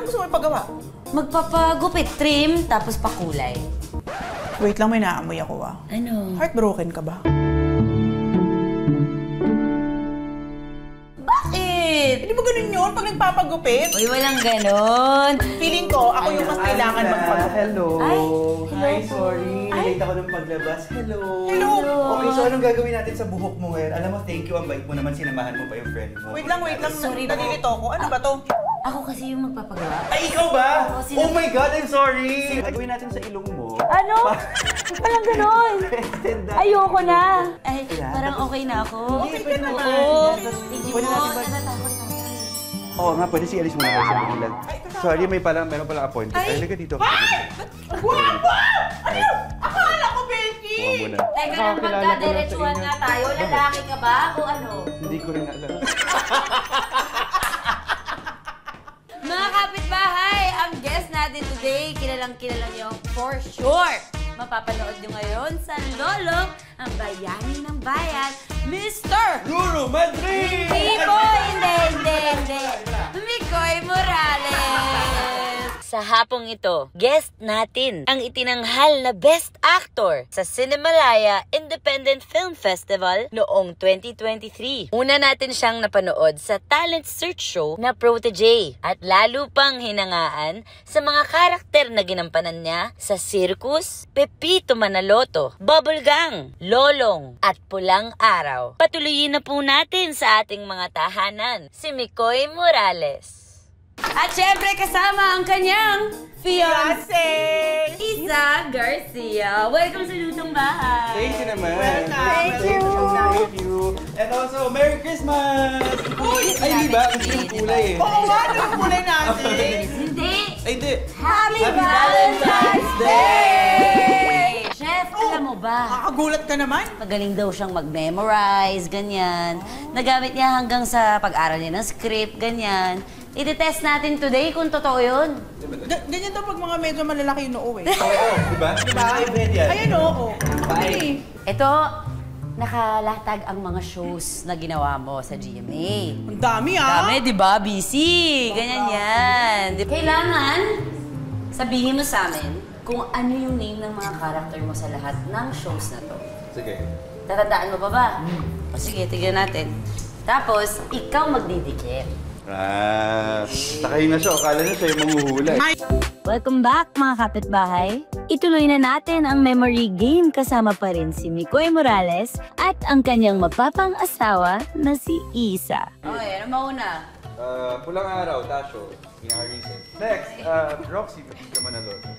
gusto mo ipagawa? Magpapagupit, trim, tapos pakulay. Wait lang, may naamoy ako Ano? Heartbroken ka ba? Bakit? Hindi ba ganun yun pag nagpapagupit? Uy, walang ganon. Feeling ko, ako yung mas kailangan magpagupit. Hello. Ay, Hi, sorry. Nalate ako ng paglabas. Hello. Hello. Okay, so anong gagawin natin sa buhok mo ngayon? Alam mo, thank you. Ang bait mo naman. Sinamahan mo pa yung friend mo. Wait lang. Sorry po. Nalilito ako. Ano ba to? Ako kasi yung magpapagawa. Ay, ikaw ba? Oo, sino- Oh my God, I'm sorry. Gagawin natin sa ilong mo. Ano? Walang ganon. Ayoko na. Ay, Ayan. parang okay na ako. Okay ka naman. Oo. Pwede Hindi mo, natin ba- natatakot na. Oo nga, pwede si Alice muna kayo sa Manila. Sorry, meron palang appointment. Ay, halika dito. Guwapo! Ano? Akala ko, Becky! Kuha muna. Teka lang, magkadiretsuhan nga tayo. Lalaki ka ba o ano? Hindi ko rin alam. Mga kapitbahay, ang guest natin today, kilalang niyo for sure. Mapapanood nyo ngayon sa Lolong, ang bayani ng bayan, Mr. Guru Madrid! Hindi. Mikoy Morales. Sa hapong ito, guest natin ang itinanghal na Best Actor sa Cinemalaya Independent Film Festival noong 2023. Una natin siyang napanood sa talent search show na Protégé at lalo pang hinangaan sa mga karakter na ginampanan niya sa Circus, Pepito Manaloto, Bubble Gang, Lolong at Pulang Araw. Patuloyin na po natin sa ating mga tahanan, si Mikoy Morales. At syempre kasama ang kanyang fiancé, Isa Garcia. Welcome sa Lutong Bahay. Thank you naman. Thank you. Thank you. And also, Merry Christmas! Ay, di ba? Gusto yung kulay eh. Oo nga, ano yung kulay natin? Hindi! Ay, hindi. Happy Valentine's Day! Chef, alam mo ba? Nakakagulat ka naman. Magaling daw siyang mag-memorize, ganyan. Nagamit niya hanggang sa pag-aral niya ng script, ganyan. I-test natin today kung totoo yun. Ganyan daw pag mga medyo malalaki yung noo eh. Oo, di ba? Diba? Favorite yan. Ayan oo. Bye. Ito, nakalatag ang mga shows na ginawa mo sa GMA. Ang dami ah. Dami, di ba? Busy. Ganyan yan. Kailangan sabihin mo sa amin kung ano yung name ng mga karakter mo sa lahat ng shows na to. Sige. Tatandaan mo pa ba? O sige, tignan natin. Tapos, ikaw magdidikit. Takahin na siya. Akala niya siya yung manghuhula. Welcome back mga kapitbahay. Ituloy na natin ang memory game kasama pa rin si Mikoy Morales at ang kanyang mapapang-asawa na si Isa. Okay, ano mauna? Pulang Araw, Tasho. Pinaka-recent. Next, Roxy, Pepito Manaloto.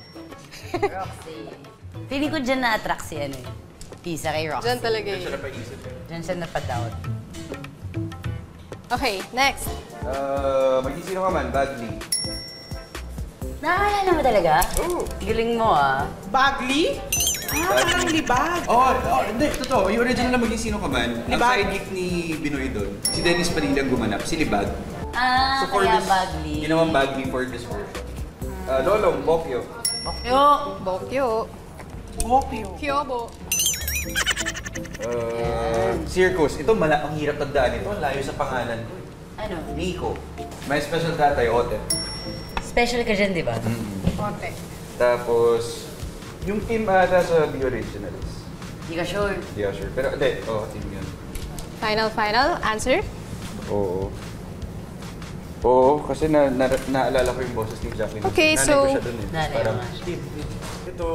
Roxy. Feeling ko dyan na-attract si ano eh. Isa kay Roxy. Diyan talaga Siya yun. napaisip eh. Dyan siya napadoubt. Okay, next. Magsisino ka man, Bagley. Nakakala mo talaga? Oo. Galing mo ah. Bagley? Parang libag. Hindi, totoo. Yung original na Magsisino ka man, ang Libag. sidekick ni Binoy doon, si Dennis Padilla ang gumanap, si Libag. For Kaya this, Bagley. Ginawang Bagley for this version. Lolong, Bokyo. Yo! Bokyo. Bokyo. Kyobo. Circus. Ito, ang hirap tandaan ito. Ang layo sa pangalan ko. Ano? Nico. May special tatay, Ote. Special ka dyan, di ba? Konti. Tapos, yung team ata sa The Originals. Hindi ka sure. Hindi ako sure. Pero, hindi. Team yun. Final answer? Oo. Kasi naalala ko yung boses ni Jacqueline. Okay, Nanay so- ko siya dun eh. Nanay Parang, mo nga siya. Steve, ito.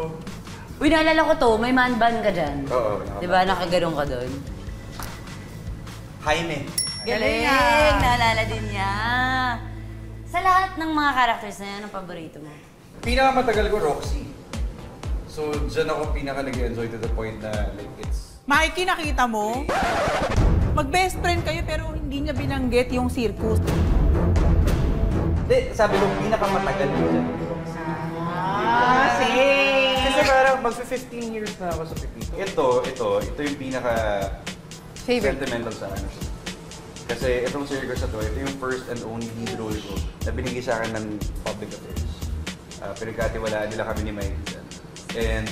Uy, naalala ko to. May man band ka dyan. Oo. Di ba? Nakagarong ka doon. Jaime. Galing! Naalala din niya. Sa lahat ng mga characters na yan, ang paborito mo? Pinakamatagal ko, Roxy. So, dyan ako pinaka nag-enjoy to the point na like it's... Mikey, nakita mo? Mag-best friend kayo pero hindi niya binanggit yung circus. Hindi, sabi ko, pinakamatagal ko dyan. Same! Kasi parang mag-15 years na ako sa Pepito. Ito yung pinaka Favorite. sentimental sa akin. Kasi itong circus na ito yung first and only lead role ko na binigay sa akin ng public affairs. Pinagkatiwalaan nila kami ni Mike dyan. And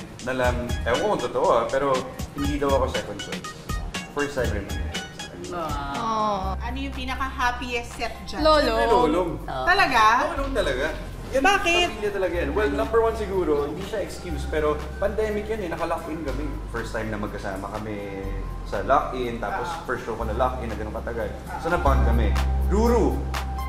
ewan ko kung totoo pero hindi daw ako second choice. First time rin. Oh. Ano yung pinaka-happiest set dyan? Lolo. Lolong. Talaga? Lolong talaga. Bakit? Pamilya talaga yan. Well, number one siguro, hindi siya excuse, pero pandemic yan eh, naka-lock-in kami. First time na magkasama kami sa lock-in, tapos first show ko na lock-in na ganun katagal. So na-bond kami. Ruru,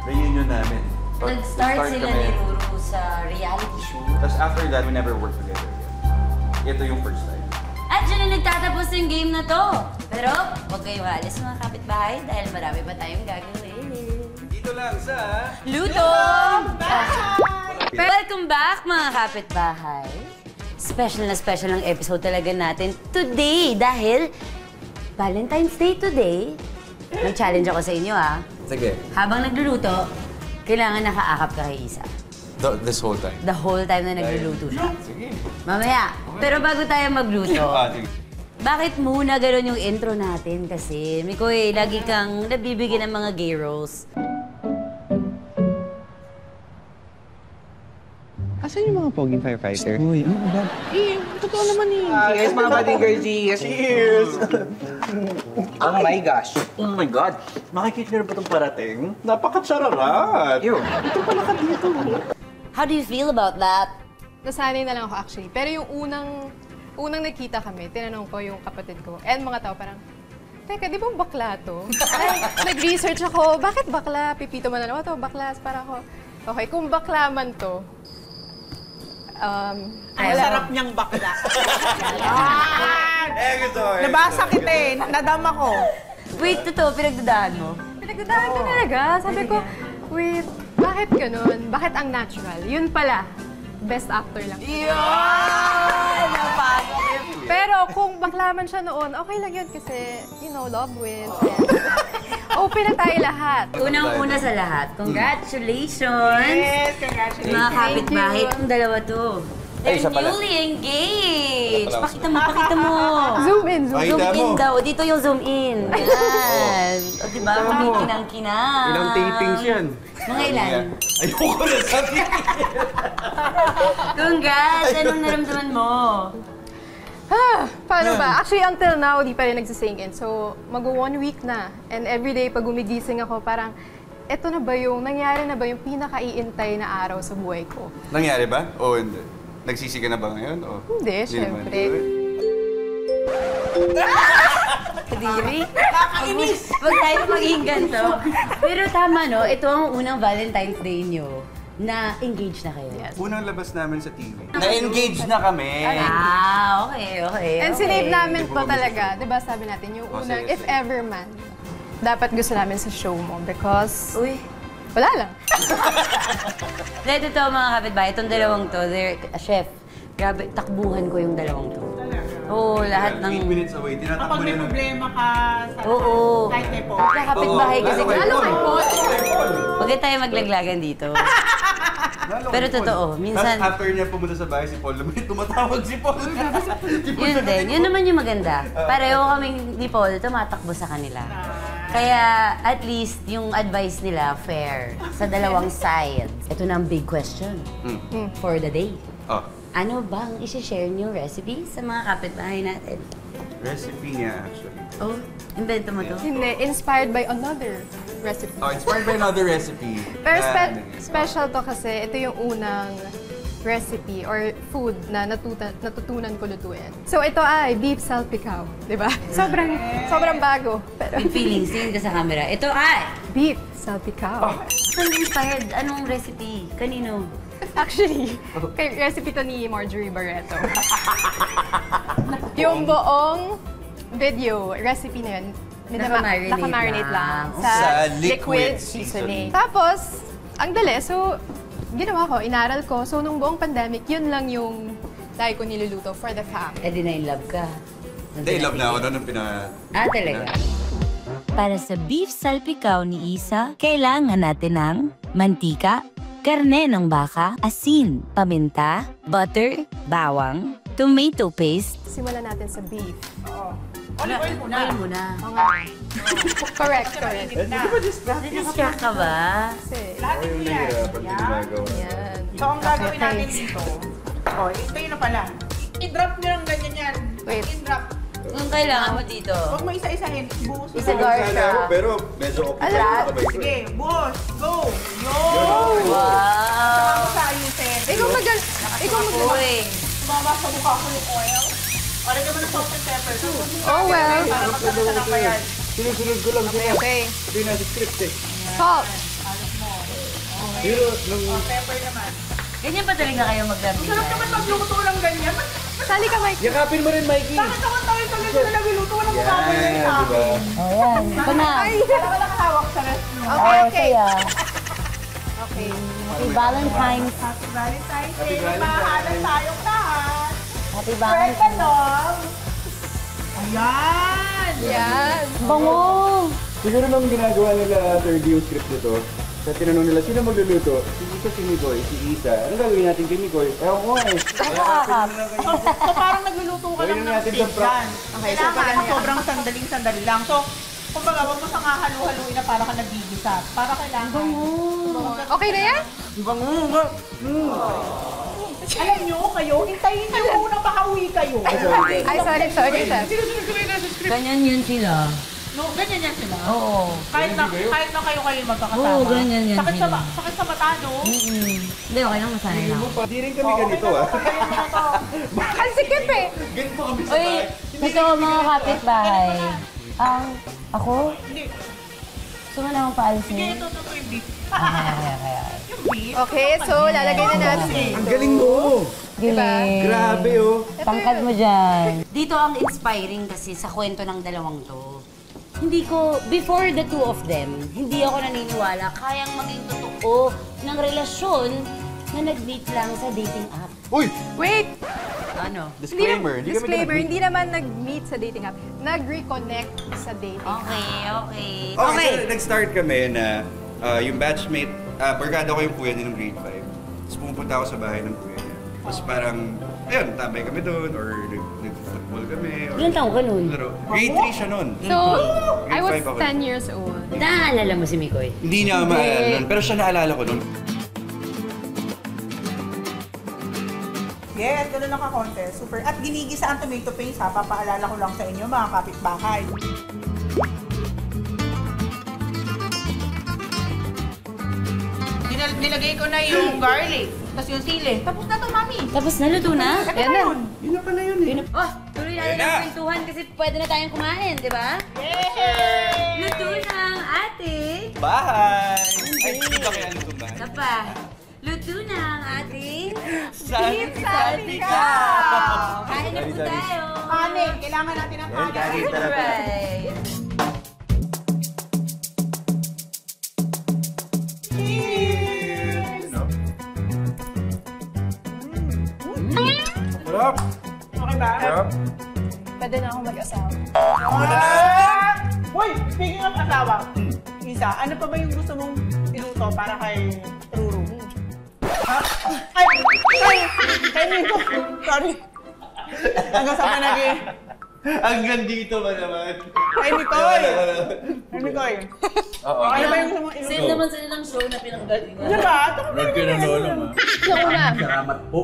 reunion namin. Nag-start sila ni Ruru sa reality show. Tapos after that, we never worked together again. Ito yung first time. At dyan na nagtatapos yung game na to. Pero, huwag kayong alis mga kapitbahay dahil marami pa tayong gagawin. Dito lang sa... Luto! Welcome back mga kapitbahay. Special na special ang episode talaga natin today dahil Valentine's Day today. May challenge ako sa inyo Sige. Habang nagluluto, kailangan nakaakap ka kay Isa. This whole time. The whole time na nagluluto siya. Sige. Mamaya. Pero bago tayo magluto, Sige. bakit muna gano'n yung intro natin? Kasi, Mikoy, lagi kang nabibigyan ng mga gay roles. Asan yung mga poging firefighter? Uy, ano ba? Totoo naman eh. Cheers, mga bading girl. Cheers! Oh my gosh. Oh my God! Makikita niyo ba itong parating? Napaka-chararat! Ew. Ito pala ka dito. How do you feel about that? Nasanay na lang ako actually. Pero yung unang nakita kami, tinanong ko yung kapatid ko. And mga tao parang, teka, di ba bakla to? Ay, nag-research ako, bakit bakla? Pipito man na naman to, bakla. Para ako, okay, kung bakla man to, Ang sarap niyang bakla. Gusto ko. Nabasa kita eh. Nadama ko. Wait, totoo, pinagdadaan mo? pinagdadaan ko talaga. Sabi ko, wait, bakit ganun? Bakit ang natural? Yun pala, best actor lang. Pero kung baklaman siya noon, okay lang yun kasi, you know, love wins. Open na tayo lahat. Unang-una sa lahat, congratulations! Yes, congratulations. Mga kapitbahay, itong dalawa to. They're isa pala. newly engaged! Pakita mo, pakita mo! Zoom in, zoom. Zoom Pakita in mo. daw. Dito yung zoom in. Yan. O diba, kumikinang-kinang. Ilang tapings yan? Mga ilan? Ayoko na sabihin. Congrats! Anong naramdaman mo? Paano ba? Actually, until now, di pa rin nagsisink in. So, mag-1 week na. And everyday, pag gumigising ako, parang, eto na ba yung, nangyari na ba yung pinaka-iintay na araw sa buhay ko? Nangyari ba? O hindi? Nagsisi ka na ba ngayon? O? Hindi, naman. syempre. Kadiri? Nakakainis! Huwag tayo maging ganito. Pero tama, no? Ito ang unang Valentine's Day nyo na engaged na kayo. Unang labas namin sa TV. Na-engage na kami. Ah, okay, okay. And okay. sinave namin to talaga. Di ba sabi natin, yung unang, if ever man, dapat gusto namin sa show mo because, Uy. wala lang. Dahil ito mga kapitbahay, itong dalawang to, they're, chef, grabe, takbuhan ko yung dalawang to. Oo, lahat ng... 8 minutes away, Kapag tinatakbo may na ng... problema ka sa Oo. kahit may po. Kapitbahay kasi. Oo, lalo kay Paul. Huwag tayo maglaglagan dito. Pero totoo, minsan... Tapos after niya pumunta sa bahay si Paul, tumatawag si Paul. Yun din, yun naman yung maganda. Pareho kaming ni Paul, tumatakbo sa kanila. Kaya at least yung advice nila fair sa dalawang sides. Ito na ang big question for the day. Oh, Ano bang isi-share niyo recipe sa mga kapitbahay natin? recipe niya actually. Oh, invento mo to? Hindi, inspired by another recipe. Oh, inspired by another recipe. Pero Na- special to kasi ito yung unang recipe or food na natutunan ko lutuin. So ito ay beef salpicao, di ba? Sobrang bago. Pero With feelings, tingin ka sa camera. Ito ay! beef salpicao. Saan inspired? Anong recipe? Kanino? Actually, kay recipe to ni Marjorie Barreto. Yung buong video, recipe na yun, Naka-marinate lang. sa Sa liquid liquid seasoning. seasoning. Tapos, ang dali, so, ginawa ko, inaral ko. So, nung buong pandemic, yun lang yung lagi ko niluluto for the family. Eh, di na in love ka. Hindi, love na ako doon nung Ah, talaga? Para sa beef salpicao ni Isa, kailangan natin ng mantika, karne ng baka, asin, paminta, butter, bawang, tomato paste. Simulan natin sa beef. Olive oil muna. Correct. Distract ka ba? Kasi, Lahat ito yan. yan. So, ang gagawin natin dito, oh, ito yun na pala. I-drop nyo lang ganyan yan. Wait. I-drop. Anong kailangan mo dito? Huwag mo isa-isahin. Buhos mo. Isa-gar siya. Pero medyo Alam. Sige, buhos. Go! Yo! Wow! Saka mo tayo. Tumama sa mukha ko yung oil. O, lagyan mo ng salt and pepper. Oh, well. Para magkakasanak pa yan. Sunod-sunod ko lang. Okay. Ito yung nasa script eh. Salt. Pero, nung... Pepper naman. Ganyan ba talaga kayo magdading? Sarap naman magluto lang ganyan. Sali ka, Mike. Yakapin mo rin, Mikey. Bakit naman tayo na nagluluto? Walang mukhabol na sa akin. Ayan. Ito na. Wala ka hawak sa rest mo. Okay, okay. Okay, Valentine's. Happy Valentine's Day. Mahahalan tayong lahat. Happy Pwede Valentine's. dong. Ayan. Yan. Bango! Siguro nung ginagawa nila third yung script nito, sa tinanong nila, sino magluluto? Si Isa, si Mikoy, si Isa. Anong gagawin natin kay Mikoy? Ewan ko eh. So parang nagluluto ka lang Gawin ng natin sa steak dyan. Okay, so Kailangan sobrang sandaling-sandali lang. So, kumbaga, huwag mo siyang halu-haluin na para ka nagigisa. Para kailangan. Okay na yan? Alam nyo, kayo, hintayin nyo muna makauwi kayo. Ay, sorry, chef. Ganyan yun sila. No, ganyan yan sila. Oo. Kahit na kayo magkakasama. Oo, ganyan yan sakit sila. Sakit sa mata, no? Hindi, okay lang, masanay lang. Hindi rin kami ganito ah. Ang sikip eh. Ganito kami sa Uy, ito mga kapitbahay. Ako? Hindi. Gusto mo naman paalisin? Hindi, ito yung beef. Okay. Yung beef. Okay, so lalagay na natin. Ang galing mo! Galing. Grabe oh! Tangkad mo dyan. Dito ang inspiring kasi sa kwento ng dalawang to. Hindi ko, before the two of them, hindi ako naniniwala kayang maging totoo ng relasyon na nag-meet lang sa dating app. Uy! Wait! Ano? Disclaimer! Disclaimer, hindi naman nag-meet sa dating app. Nag-reconnect sa dating app. Okay. Okay, so nag-start kami na yung batchmate, barkada ko yung kuya niya ng grade 5. Tapos pumupunta ako sa bahay ng kuya niya. Tapos parang, ayun, tambay kami doon or nag-football kami. Or Ilan taong ka nun? laro. Grade 3 siya nun. So, I was Grade 5 ako 10 years old. Naalala mo si Mikoy? Hindi niya maalala nun, pero siya naalala ko nun. Yes, gano'n lang ka-konti. Super. At ginigisa ang tomato paste ha. Papaalala ko lang sa inyo mga kapitbahay. Nilagay ko na yung garlic. Tapos yung sili. Tapos na to, mami. Tapos naluto na? Ito na yun. Yun na pala yun eh. Oh, tuloy natin ang kwentuhan kasi pwede na tayong kumain, di ba? Yay! Luto na ang ate. Bye! Ay, hindi ba kaya luto ba? Isa pa. Luto na ang ating Sabi ka! kain na po tayo. Kanin. Kailangan natin ng kanin. Right. Sarap! Okay ba? Sarap! Pwede na ako mag-asawa. Hoy, speaking of asawa, Isa, ano pa ba yung gusto mong iluto para kay Ruru? Ha? Kay Nico. Sorry. Hanggang sa panagi. Hanggang dito ba naman? Kay Nicoy. Kay Nicoy. Oo. Ano ba yung gusto mong iluto? Same naman sila ng show na pinanggalingan. Diba? Red ka na lolo ma. Yung una. Salamat po.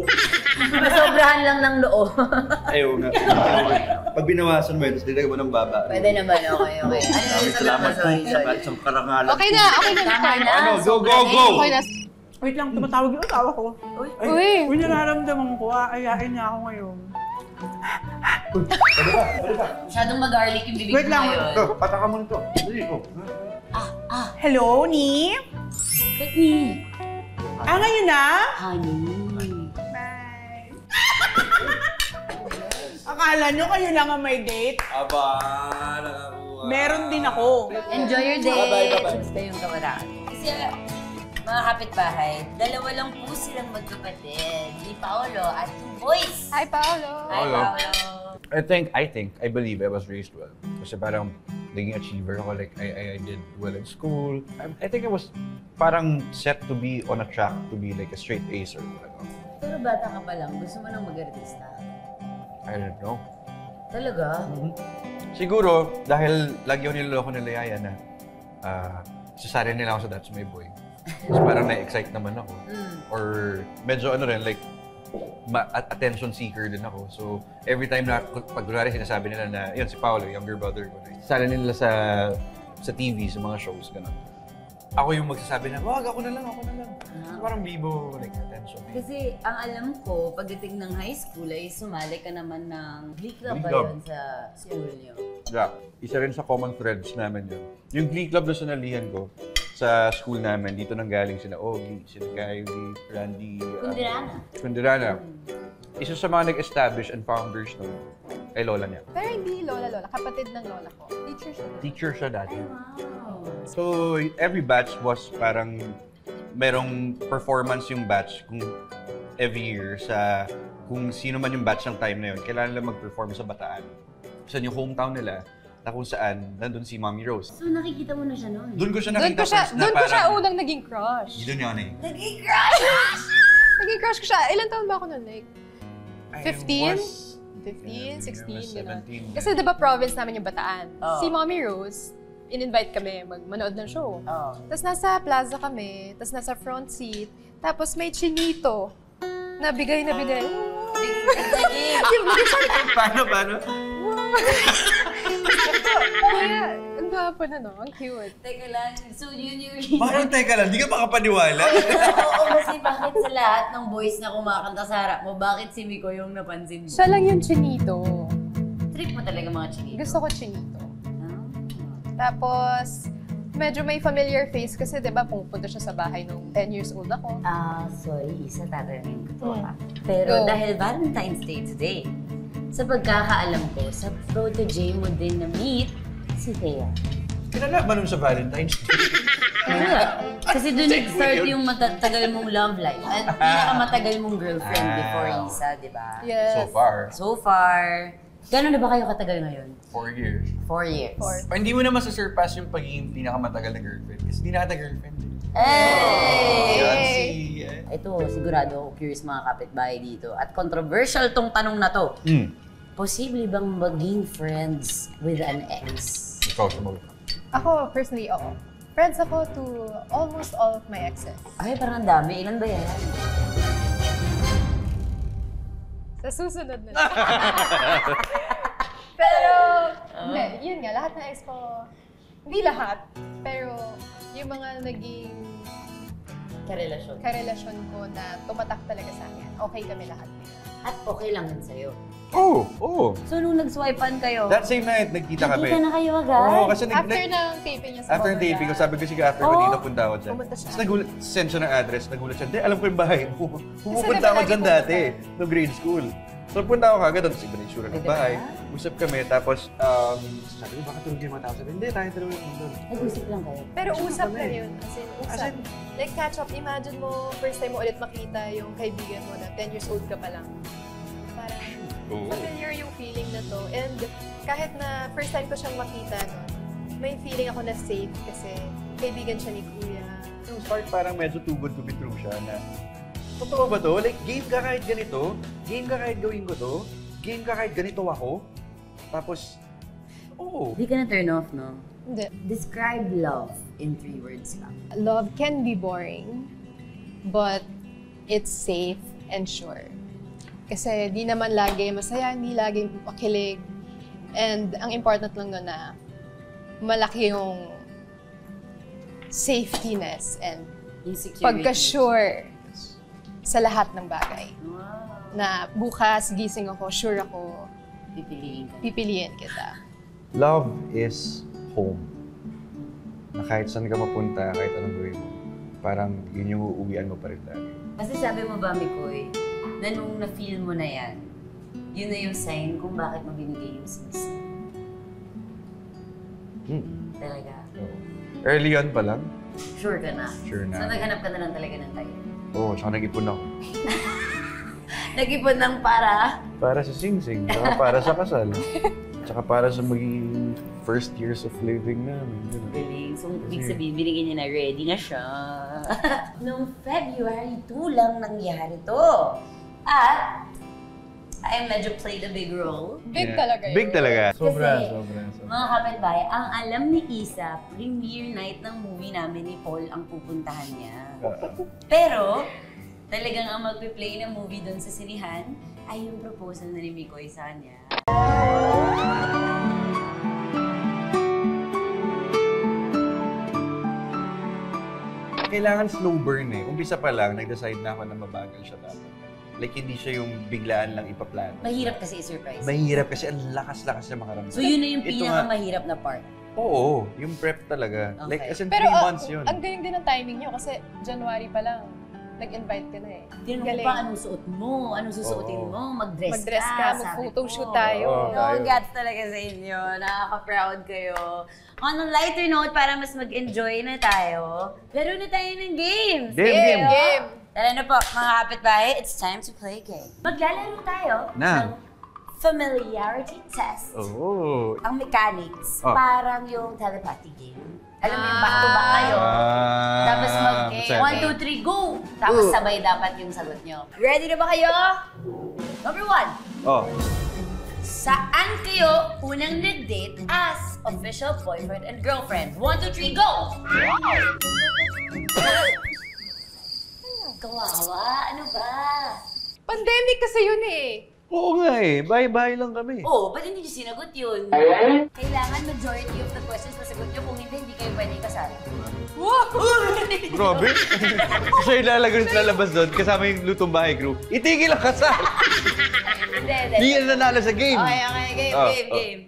Nasobrahan lang ng loo. Ayaw nga. Pag binawasan mo yun, tapos dinagay mo ng baba. Pwede naman, okay. Ano yung Salamat po sorry. sa isang karangalan. Okay na, okay na. Tama na. Ano, go, sobra go, na go! eh. Okay na. Wait lang, tumatawag yung asawa ko. Uy! Uy, nararamdaman ko. Ayain niya ako ngayon. Masyadong mag-garlic yung bibig Wait mo lang. ngayon. Ito, pataka mo nito. Dali ko. Hello, Ni? Ba't ni? Ngayon na? Honey. Bye. Akala nyo kayo lang ang may date? Aba, nakakuha. Meron din ako. Enjoy your day. Bye-bye. Basta yung kamaraan. Kasi mga kapitbahay, dalawa lang po silang magkapatid. Ni Paolo at two boys. Hi, Paolo. Hi, Paolo. Paolo. I believe I was raised well. Kasi parang naging achiever ako. Like, I did well in school. I think I was parang set to be on a track to be like a straight acer. Pero bata ka pa lang, gusto mo nang mag-artista. I don't know. Talaga? Siguro, dahil lagi ako niloloko nila Yaya na sasali nila ako sa That's My Boy. Tapos parang na-excite naman ako. Or medyo ano rin, like, attention seeker din ako. So, every time na, pag kunwari sinasabi nila na, yun, si Paolo, younger brother ko, sasali nila sa TV, sa mga shows, gano'n. ako yung magsasabi na, wag, ako na lang. Parang bibo, like, attention. Kasi ang alam ko, pagdating ng high school ay sumali ka naman ng Glee Club ba Glee Club. yun sa school niyo? Yeah, isa rin sa common threads namin yun. Yung Glee Club na sinalihan ko sa school namin, dito nang galing sila Ogie, sila Kylie, Randy, Kundirana. Isa sa mga nag-establish and founders nun ay lola niya. Pero hindi lola, kapatid ng lola ko. Teacher siya dati. Wow. So, every batch was parang merong performance yung batch kung every year sa kung sino man yung batch ng time na yun, kailangan nila mag-perform sa Bataan. Sa yung hometown nila, na kung saan nandun si Mommy Rose. So nakikita mo na siya noon? Doon ko siya nakita first na Doon ko siya unang naging crush. Doon yun eh. Naging crush! Naging crush ko siya. Ilan taon ba ako noon? Like, 15? 15, 16, gano'n. Kasi di ba province namin yung Bataan? Oh. Si Mommy Rose, in-invite kami manood ng show. Oh. Tapos nasa plaza kami, tapos nasa front seat, tapos may chinito na bigay na bigay. Paano? Kaya, ang gwapo na no, ang cute. Teka lang, so yun yung reason. Bakit teka lang? Di ka makapaniwala? Oo, kasi bakit sa lahat ng boys na kumakanta sa harap mo, bakit si Miko yung napansin mo? Siya lang yung chinito. Trick mo talaga mga chinito. Gusto ko chinito. Ah. Tapos, medyo may familiar face kasi 'di ba pupunta siya sa bahay nung 10 years old ako. Sorry, Isa, tatanungin ko to Pero Go. dahil Valentine's Day today, sa pagkakaalam ko, sa protege mo din na meet, si Thea. Kilala ba nun sa Valentine's Day? Kasi doon nag-start yung matatagal mong love life at pinakamatagal mong girlfriend before Isa, di ba? Yes. So far, Gano'n na ba kayo katagal ngayon? 4 years. 4 years. Hindi mo na masasurpass yung pagiging pinakamatagal na girlfriend. Kasi hindi na kita girlfriend. Hey! Ito, sigurado ako curious mga kapitbahay dito. At controversial tong tanong na to. Posible bang maging friends with an ex? Ikaw, sumagot. Ako, personally, oo. Friends ako to almost all of my exes. Ay, parang ang dami. Ilan ba yan? Sa susunod na lang. Pero, hindi, yun nga, lahat ng ex ko, hindi lahat, pero yung mga naging karelasyon ko na tumatak talaga sa akin, okay kami lahat. At okay lang yun sa'yo. Oo. So, nung nag-swipean kayo, That same night, nagkita kami. nakita na kayo agad? Oo, kasi After ng taping niya sa after Bogota. taping ko, sabi ko, sige, after ko dito, punta ako dyan. Pumunta siya. Tapos nagulat, send siya ng address, nagulat siya, hindi, alam ko yung bahay mo. Pumupunta diba ako lagi dyan pumunta? dati, no grade school. So, punta ako kagad, tapos iba na yung sura ng bahay. Usap kami, tapos, sabi ko, baka tulog yung mga tao. Sabi, hindi, tayo tulog yung doon. Nag-usap lang kayo. Pero usap na yun. As in, like catch up, imagine mo, first time mo ulit makita yung kaibigan mo na 10 years old ka pa lang. Parang familiar yung feeling na to. And kahit na first time ko siyang makita nun, may feeling ako na safe kasi kaibigan siya ni Kuya. Yung start, parang medyo too good to be true siya na, totoo ba to? Like, game ka kahit ganito? Game ka kahit gawin ko to? Game ka kahit ganito ako? Tapos, oo. Hindi ka na turn off, no? Hindi. Describe love in 3 words lang. Love can be boring, but it's safe and sure. Kasi di naman lagi masaya, hindi lagi makilig. And ang important lang doon na malaki yung safetyness and Insecurity. pagka-sure sa lahat ng bagay. Wow. Na bukas, gising ako, sure ako, Pipiliin ka. pipiliin kita. Love is home. Na kahit saan ka mapunta, kahit anong gawin mo, parang yun yung uuwian mo pa rin lagi. Kasi sabi mo ba, Mikoy, na nung na-feel mo na yan, yun na yung sign kung bakit mo binigay yung space. Talaga? Early on pa lang. Sure ka na? Sure na. So naghanap ka na lang talaga ng tayo? Oo, tsaka nag-ipon ako. Nag-ipon ng para? Para sa sing-sing, tsaka para sa kasal. Tsaka para sa maging first years of living namin. Galing. So, ibig sabihin, binigyan niya na ready na siya. Noong February 2 lang nangyari to. At, I medyo played a big role. Big talaga yun. Big talaga. Sobra. Mga kapitbahay, ang alam ni Isa, premiere night ng movie namin ni Paul ang pupuntahan niya. Pero, talagang ang magpe-play ng movie doon sa sinihan ay yung proposal na ni Mikoy sa kanya. kailangan slow burn eh. Umpisa pa lang, nag-decide na ako na mabagal siya dapat. Like, hindi siya yung biglaan lang ipa-plan. Mahirap kasi i-surprise. Mahirap kasi ang lakas-lakas niya makaramdam. So yun na yung Ito pinakamahirap na part. Oo, yung prep talaga. Okay. Like, as in Pero 3 months yun. ang galing din ng timing nyo kasi January pa lang, nag-invite ka na eh. Tinanong ko Galing. pa anong suot mo, anong susuotin Oo. mo, mag-dress, Mag-dress ka, sabi mag-photoshoot ko. tayo. Oo. No, gats talaga sa inyo. Nakaka-proud kayo. On a lighter note, para mas mag-enjoy na tayo, laro na tayo ng games. Game! Tara na po, mga kapitbahay, it's time to play a game. Maglalaro tayo ng familiarity test. Oo. Ang mechanics, Oh. parang yung telepathy game. Alam mo yung back-to-back kayo. Tapos mag-1, 2, 3, go! Tapos sabay dapat yung sagot nyo. Ready na ba kayo? Number 1. Oh. Saan kayo unang nag-date as official boyfriend and girlfriend? 1, 2, 3, go! Kawawa, ano ba? Pandemic kasi yun eh. Oo nga eh. Bye-bye lang kami. Oh, ba't hindi nyo sinagot yun? Kailangan majority of the questions masagot nyo. Kung hindi kayo pwede kasal. Grabe. Siya yung lalagot sa lalabas doon, kasama yung lutong bahay crew. Itigil ang kasal! Hindi yan nanalo sa game. Okay, game.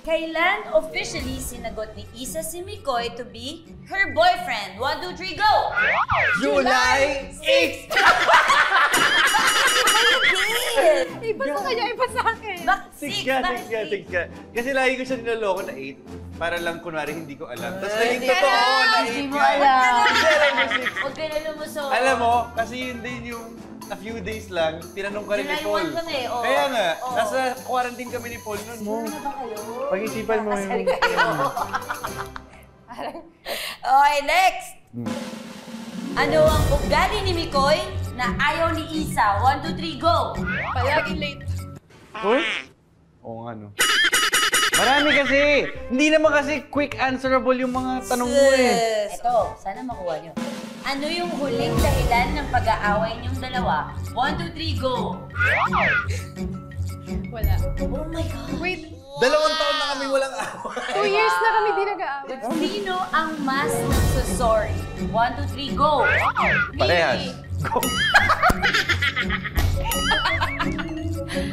Kailan officially sinagot ni Isa si Mikoy to be her boyfriend? 1, 2, 3, go! July 6! Iba sa kanya, iba sa akin. Bakit 6 6? ka, Bakit 6 ka. Kasi lagi ko siya niloloko na 8 para lang kunwari hindi ko alam. Tapos naging Hindi totoo alam, na 8 hindi mo ka. alam. Hindi alam mo 6. Huwag ka na lumusok. Alam mo, kasi yun din yung a few days lang, tinanong ka rin ni July Paul. 1 kami, oo. Kaya nga, Oo. nasa quarantine kami ni Paul nun. Ano ba kayo? Pag-isipan mo Kasal yung... kayo. Okay, next! Ano ang ugali ni Mikoy na ayaw ni Isa? 1, 2, 3, go! Palagi late. Huh? Oo nga, no. Marami kasi. Hindi naman kasi quick answerable yung mga tanong mo eh. Ito, sana makuha nyo. Ano yung huling dahilan ng pag-aaway niyong dalawa? 1, 2, 3, go! Wala. Oh my God! Wait, 2 taon na kami walang away. 2 years na kami di nag-aaway. Sino ang mas nagsasorry? 1, 2, 3, go! Parehas. Go.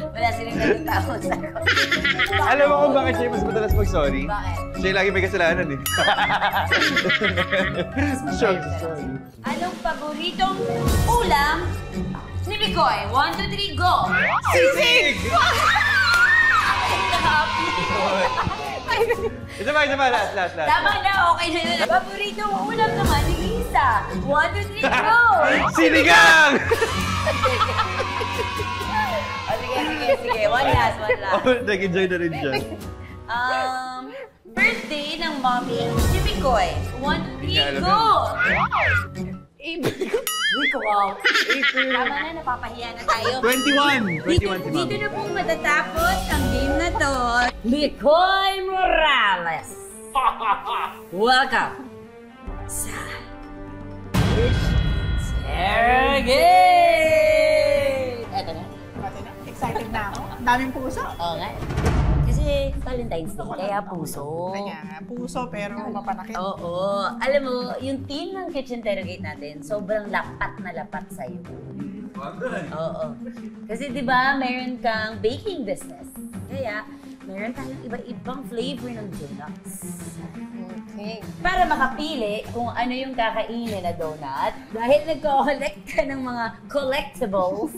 Wala silang ganun tao sa Alam mo kung bakit siya mas madalas mag-sorry? Bakit? Siya yung lagi may kasalanan eh. Sorry. Anong paboritong ulam ni Mikoy? 1, 2, 3, go! Sisig! Isa pa. Last. Tama na, okay na yun. Paboritong ulam naman ni Isa. 1, 2, 3, go! Sinigang! Sige. One last. Oh, nag-enjoy na rin siya. Birthday ng mommy ni Mikoy. 1, 2, 3, go! Uy, wow. Tama na, napapahiya na tayo. 21 si Ma'am. Dito na pong matatapos ang game na to. Mikoy Morales. Welcome sa Interrogate! Eto na. Pati na, excited na ako. Ang daming puso. Oo nga. Kasi Valentine's Day, kaya puso. Kanya nga, puso pero mapanakit. Oo. Alam mo, yung team ng Kitchen Interrogate natin, sobrang lapat na lapat sa'yo. Oo. Kasi di ba, meron kang baking business. Kaya, meron tayong iba-ibang flavor ng donuts. Okay. Para makapili kung ano yung kakainin na donut, dahil nag-collect ka ng mga collectibles,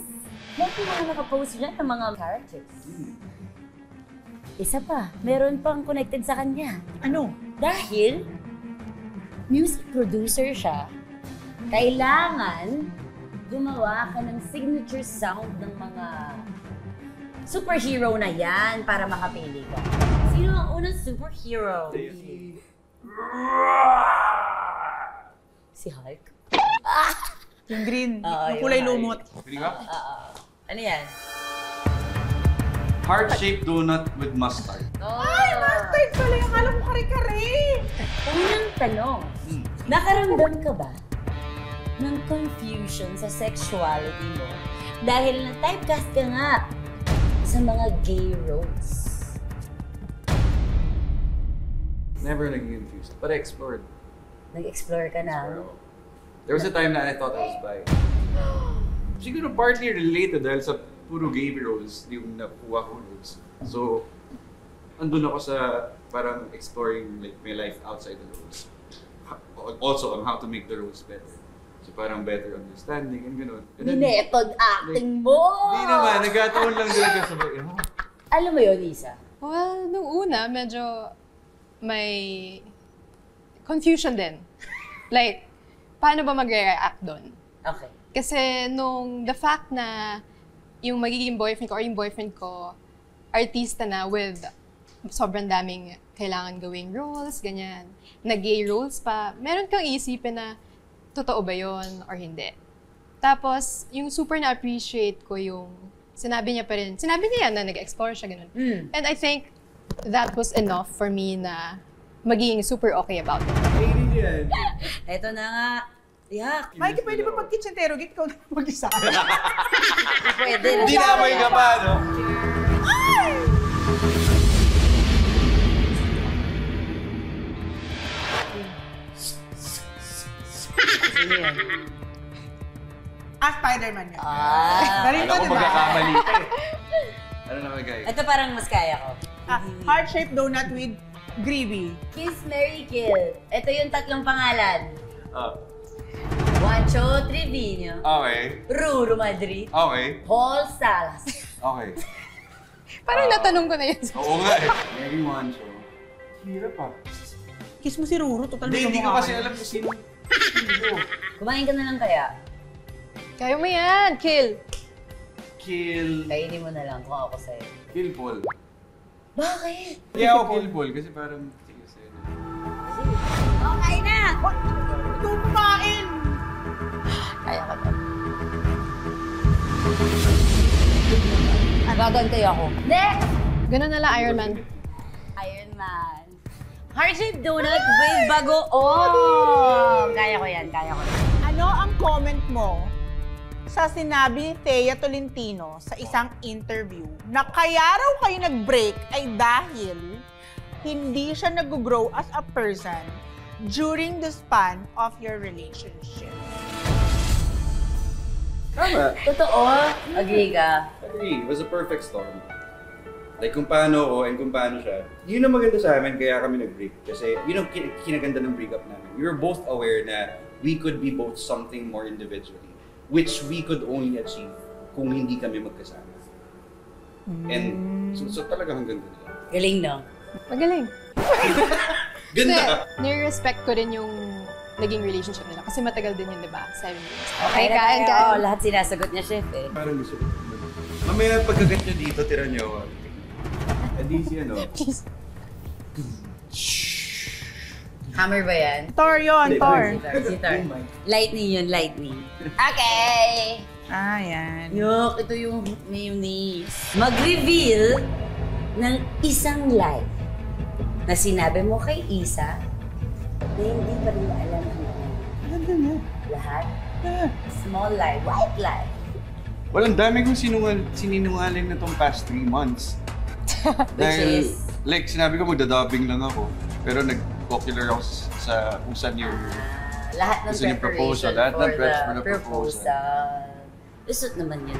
may mga nakapost dyan ng mga characters. Isa pa, meron pang connected sa kanya. Ano? Dahil music producer siya, kailangan gumawa ka ng signature sound ng mga superhero na yan para makapili ka. Sino ang unang superhero? Si Hulk? Yung green, Oo, yung kulay yung lumot. Ano yan? Heart-shaped donut with mustard. Ay, mustard pala yung alam mo kare-kare. Unang tanong, nakaramdam ka ba ng confusion sa sexuality mo dahil na-typecast ka nga sa mga gay roles? Never naging confused, but I explored. Nag-explore ka na. There was a time na I thought I was bi. Siguro partly related dahil sa puro gay roles yung nakuha ko roles. So, andun ako sa parang exploring like my life outside the roles. Also on how to make the roles better. So parang better understanding and gano'n. Method acting mo! Hindi naman, nagkataon lang talaga sa Alam mo yun, Isa? Well, nung una, medyo may confusion din. Like, paano ba mag-react doon? Okay. Kasi the fact na yung magiging boyfriend ko or yung boyfriend ko, artista na with sobrang daming kailangan gawing roles, ganyan. Na-gay roles pa, meron kang iisipin na totoo ba yun or hindi. Tapos, yung super na-appreciate ko yung sinabi niya yan na nag-explore siya, ganun. And I think that was enough for me na maging super okay about it. Eto na nga. Yak. Mikey, pwede ba pag kitchentero, git ko mag-isa? Pwede. Hindi na amoy ka pa, no? Sino yan? Spider-Man yan. Alam Narito, ko diba? magkakamali ka eh. Ano naman guys? Ito parang mas kaya ko. Heart-shaped donut with gravy. Kiss, Mary, Kill. Ito yung tatlong pangalan. Juancho Trevino. Okay. Ruro Madrid. Okay. Paul Salas. Okay. Parang natanong ko na yun. Oo nga eh. Mary Juancho. Hirap ah. Kiss mo si Ruro, total Hindi ko kasi alam kung sino. Kumain ka na lang kaya. Kaya mo yan, Kill. Kill. Kainin mo na lang kung ako sa'yo. Kill Paul. Bakit? Hindi ako Kill Paul kasi parang sige sa'yo. Okay na! Ikaw kumain! Kaya ka to. Gagantay ako. Next! Ganun na lang, Iron Man. Iron Man. Heart-shaped donut with bagoong. Kaya ko yan, kaya ko yan. Ano ang comment mo sa sinabi ni Thea Tolentino sa isang interview na kaya raw kayo nag-break ay dahil hindi siya nag-grow as a person during the span of your relationship? Tama. Totoo? Agree ka? Agree. It was a perfect storm. Like kung paano ako and kung paano siya. Yun ang maganda sa amin kaya kami nag-break. Kasi yun ang kinaganda ng breakup namin. We were both aware na we could be both something more individually, which we could only achieve kung hindi kami magkasama. And so talaga hanggang doon lang. Galing, no? Magaling. Ganda! Kasi, nire-respect ko rin yung naging relationship nila. Kasi matagal din yun, di ba? 7 years. Okay, kain. Oo, lahat sinasagot niya, chef eh. Parang gusto ko. Mamaya pagkagat nyo dito, tira nyo ako. Hindi siya, no? Hammer ba yan? Thor yun, Thor. Si Thor. Lightning yun, lightning. Okay! Yan. Yok, ito yung mayonnaise. Mag-reveal ng isang lie na sinabi mo kay Isa na hindi pa rin alam ang Alam na. lahat. Small lie, white lie. Walang dami kong sininungaling na tong past 3 months. Dahil, is? like, sinabi ko magda-dubbing lang ako. Pero nag-popular ako sa kung saan yung Lahat ng gusto niyo proposal. preparation Lahat for ng prep for the the proposal. proposal. Lusot naman yun.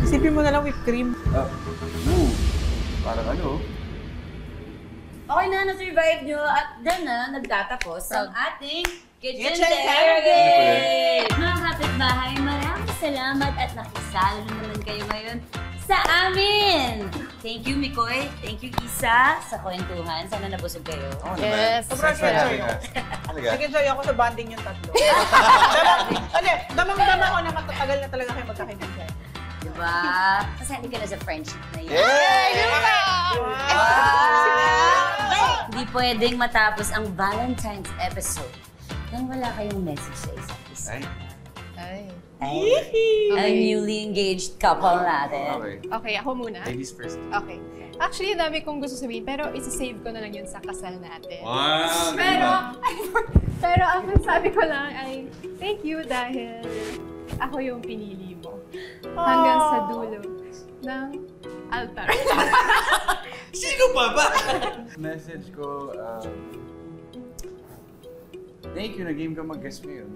Isipin mo na lang whipped cream. Parang ano? Okay na, na-survive nyo at dyan na nagtatapos ang ating Kitchen Kitchen Interrogate! Mga kapitbahay, maraming salamat at nakisalo na naman kayo ngayon sa amin! Thank you, Mikoy. Thank you, Isa, sa kwentuhan. Sana nabusog kayo. Yes. Sobrang enjoy ko. Talaga? Nag-enjoy ako sa bonding yung tatlo. Damang-dama ko na matatagal na talaga kayo magkakaibigan. Diba? Kasali ka na sa friendship na yun. Hindi pwedeng matapos ang Valentine's episode nang wala kayong message sa isa't isa. Ay. Ay. Ang newly engaged couple natin. Okay. Okay, ako muna. Ladies first. Okay. Actually, dami kong gusto sabihin, pero isa-save ko na lang yun sa kasal natin. Wow! Pero ang sabi ko lang ay, thank you dahil ako yung pinili mo. Hanggang sa dulo ng altar. Sino pa ba? Message ko, thank you, nag-game ka mag-guest ngayon.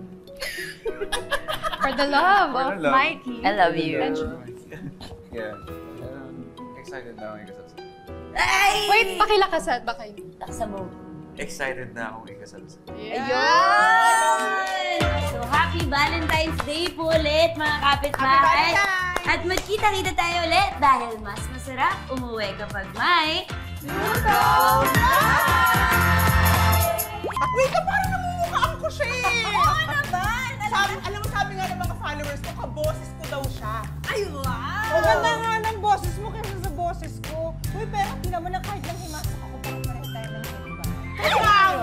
For the love of the love. Mikey. I love you. Yeah. Excited na ako ikasal sa'yo. Ay! Wait, pakilakasat ba kayo? Laksa mo. Excited na akong ikasal sa'yo. Ayun! So, happy Valentine's Day po ulit, mga kapitbahay. At magkita-kita tayo ulit dahil mas masarap umuwi kapag may Wait ka, parang namumukhaan ko siya eh! Oo naman! Alam mo, sabi nga ng mga followers ko, kaboses ko daw siya. Ay, wow! O ganda nga ng boses mo kaysa sa boses ko. Uy, pero hindi naman na kahit lang himasak ako, parang pareho tayo ng iba. Wow!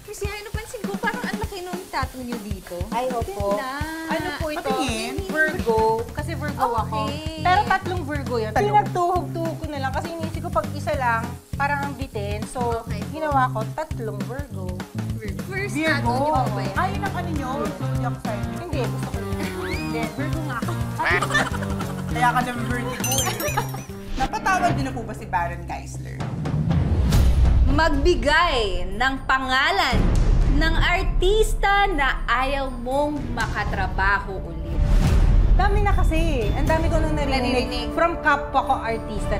Kasi napansin ko, parang ang laki nung tattoo nyo dito. Ay, opo. Ano po ito? Patingin. Virgo. Kasi Virgo ako. Pero tatlong Virgo yun. Pinagtuhog-tuhog ko na lang kasi inisip ko pag isa lang, parang ang bitin. So, ginawa ko tatlong Virgo. First Virgo. tattoo niyo pa ba yan? Ay, yun ang ano nyo, zodiac sign. Hindi, gusto ko yun. Hindi, Virgo nga ako. Kaya ka naman vertigo eh. Napatawad din na po ba si Baron Geisler? Magbigay ng pangalan ng artista na ayaw mong makatrabaho ulit. Dami na kasi. Ang dami ko nung narinig. Narinig. From kapwa ko artista.